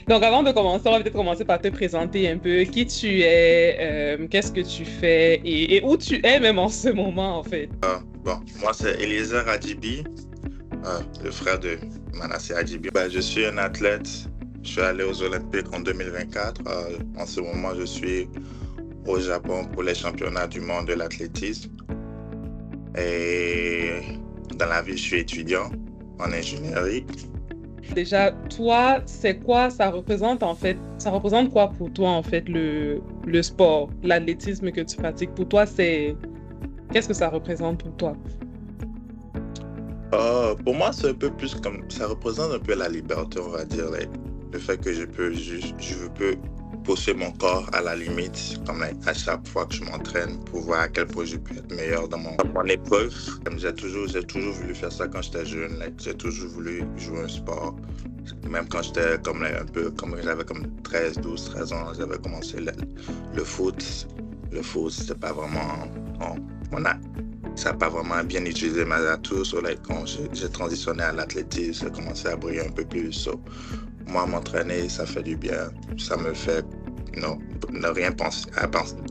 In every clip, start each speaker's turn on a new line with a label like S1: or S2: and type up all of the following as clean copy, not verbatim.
S1: Donc, avant de commencer, on va peut-être commencer par te présenter un peu qui tu es, qu'est-ce que tu fais et où tu es même en ce moment, en fait.
S2: Bon, moi c'est Eliezer Adjibi, le frère de Manasseh Adjibi. Je suis un athlète. Je suis allé aux Olympiques en 2024. En ce moment, je suis au Japon pour les championnats du monde de l'athlétisme. Et dans la vie, je suis étudiant en ingénierie.
S1: Déjà, toi, c'est quoi, ça représente en fait, ça représente quoi pour toi en fait le sport, l'athlétisme que tu pratiques? Pour toi, qu'est-ce que ça représente pour toi?
S2: Pour moi, c'est un peu plus comme ça représente un peu la liberté, on va dire. Le fait que je peux pousser mon corps à la limite, comme à chaque fois que je m'entraîne pour voir à quel point je peux être meilleur dans mon épreuve. J'ai toujours voulu faire ça quand j'étais jeune. J'ai toujours voulu jouer un sport. Même quand j'étais un peu, comme j'avais comme 13, 12, 13 ans, j'avais commencé le foot. Le foot, c'était pas vraiment... Ça n'a pas vraiment bien utilisé mes atouts. Quand j'ai transitionné à l'athlétisme, j'ai commencé à briller un peu plus. Moi, m'entraîner, ça fait du bien. Ça me fait ne rien penser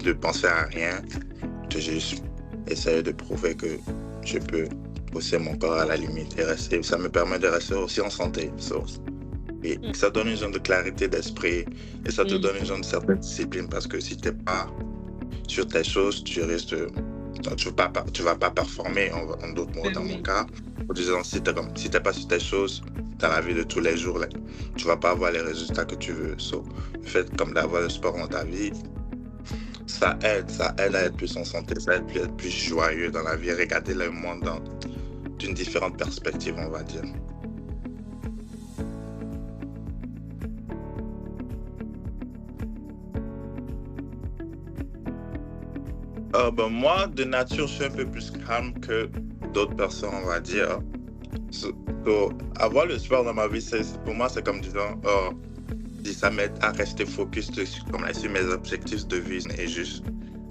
S2: de penser à rien. De juste essayer de prouver que je peux pousser mon corps à la limite et rester. Ça me permet de rester aussi en santé. Et ça donne une genre de clarité d'esprit et ça te donne une genre de certaine discipline parce que si tu n'es pas sur tes choses, tu risques de... Tu vas pas performer, en d'autres mots, dans mon cas. En disant, si t'es pas sur tes choses, dans la vie de tous les jours, tu vas pas avoir les résultats que tu veux. Le fait comme d'avoir le sport dans ta vie, ça aide à être plus en santé, ça aide à être plus joyeux dans la vie, regarder le monde d'une différente perspective, on va dire. Moi, de nature, je suis un peu plus calme que d'autres personnes, on va dire. Avoir le sport dans ma vie, pour moi, c'est comme disant, ça m'aide à rester focus sur mes objectifs de vie et juste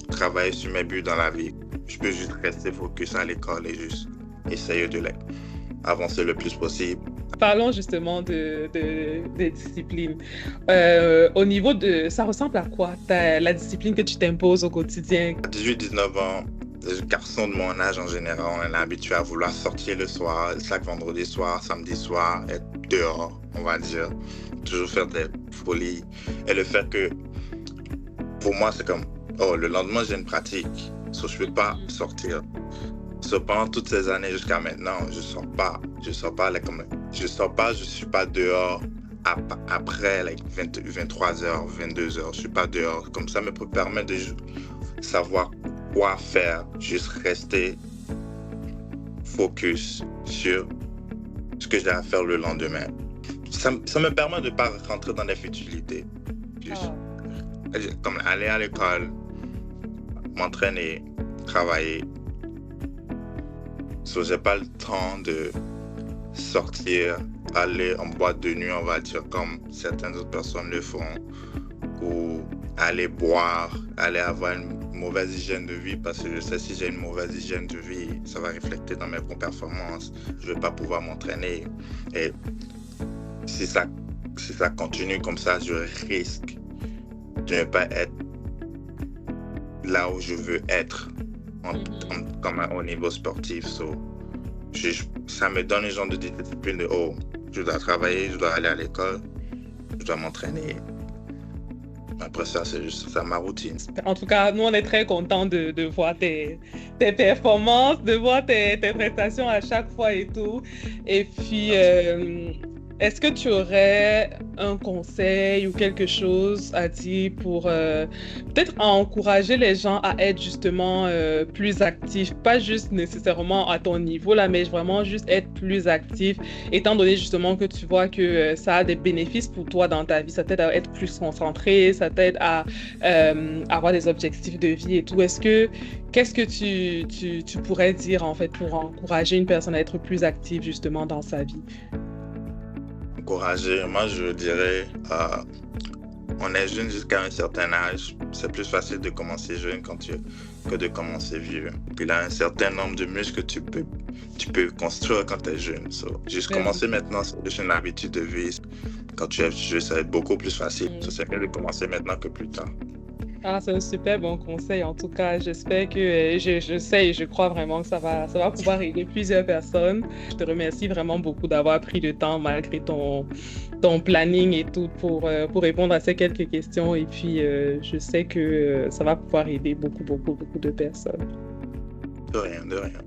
S2: travailler sur mes buts dans la vie. Je peux juste rester focus à l'école et juste essayer de avancer le plus possible.
S1: Parlons justement de discipline. Au niveau de... Ça ressemble à quoi, la discipline que tu t'imposes au quotidien?
S2: À 18-19 ans, les garçons de mon âge en général, on est habitué à vouloir sortir le soir, chaque vendredi soir, samedi soir, être dehors, on va dire. Toujours faire des folies. Et le fait que, pour moi, c'est comme, le lendemain, j'ai une pratique. Je ne peux pas sortir. Pendant toutes ces années jusqu'à maintenant, je sors pas, je suis pas dehors après 23h, 22h, je suis pas dehors. Comme ça me permet de savoir quoi faire, juste rester focus sur ce que j'ai à faire le lendemain. Ça me permet de pas rentrer dans des futilités. Juste, comme aller à l'école, m'entraîner, travailler. J'ai pas le temps de sortir, aller en boîte de nuit, on va dire, comme certaines autres personnes le font, ou aller boire, aller avoir une mauvaise hygiène de vie, parce que je sais si j'ai une mauvaise hygiène de vie, ça va refléter dans mes performances. Je vais pas pouvoir m'entraîner. Et si ça continue comme ça, je risque de ne pas être là où je veux être. Comme au niveau sportif. Ça me donne un genre de discipline de je dois travailler, je dois aller à l'école, je dois m'entraîner. Après ça, c'est juste ça, ma routine.
S1: En tout cas, nous, on est très contents de voir tes performances, de voir tes prestations à chaque fois et tout. Et puis, est-ce que tu aurais un conseil ou quelque chose à dire pour peut-être encourager les gens à être justement plus actifs, pas juste nécessairement à ton niveau là, mais vraiment juste être plus actif, étant donné justement que tu vois que ça a des bénéfices pour toi dans ta vie, ça t'aide à être plus concentré, ça t'aide à avoir des objectifs de vie et tout. Qu'est-ce que tu pourrais dire en fait pour encourager une personne à être plus active justement dans sa vie?
S2: Encourager, moi je dirais, on est jeune jusqu'à un certain âge. C'est plus facile de commencer jeune que de commencer vieux. Puis là, un certain nombre de muscles que tu peux construire quand tu es jeune. Juste commencer maintenant, c'est juste une habitude de vie. quand tu es jeune, ça va être beaucoup plus facile.
S1: Mm.
S2: Ça serait mieux de commencer maintenant que plus tard.
S1: Ah, c'est un super bon conseil. En tout cas, j'espère que je sais et je crois vraiment que ça va pouvoir aider plusieurs personnes. Je te remercie vraiment beaucoup d'avoir pris le temps malgré ton planning et tout pour répondre à ces quelques questions. Et puis, je sais que ça va pouvoir aider beaucoup, beaucoup, beaucoup de personnes.
S2: De rien, de rien.